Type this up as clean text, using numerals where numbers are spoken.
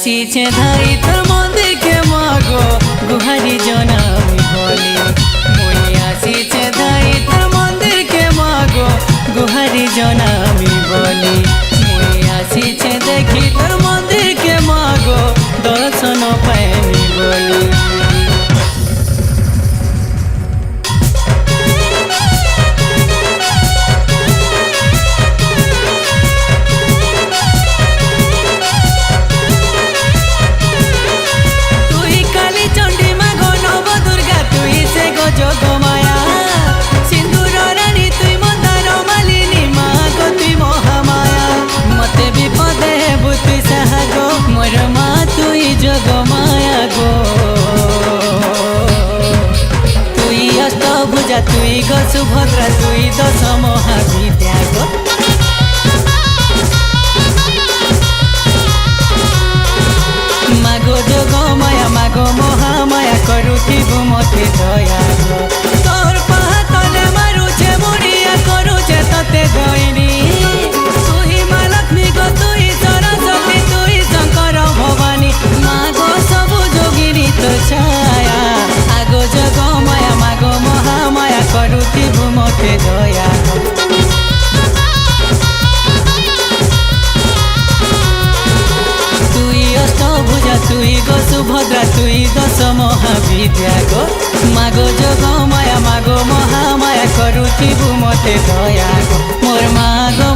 আসিছে ধাই তোর মন্দিরকে মাগো গুহারি জনামি বলি মই আসিছে ধাই তোর মন্দিরকে মাগো গুহারি জনামি বলি মই আসিছে দেখি তোর মন্দিরকে মাগো দর্শন পাইনি বলি তুই গো সুভদ্রা তুই দশ মহাবিদ্যা গো মাগো যোগ মায়া মাগো মহামায়া করুথিবু মতে দয়া গো তোর পাহাতলে মারুছে মুড়িয়া করুছে ততে দইনি তুই মা লক্ষ্মী গো তুই সরস্বতী তুই শঙ্কর ভবানী মাগো সবু যোগিনী তো ছায়া আগো যোগ মায়া মাগো মহামায়া করুথিবু মতে দয়া তুই অষ্টভুজা তুই গো সুভদ্রা তুই দশ মহাবিদ্যা গো মাগো যোগ মায়া মাগো মহামায়া করুথিবু মতে দয়া গো মোর মাগো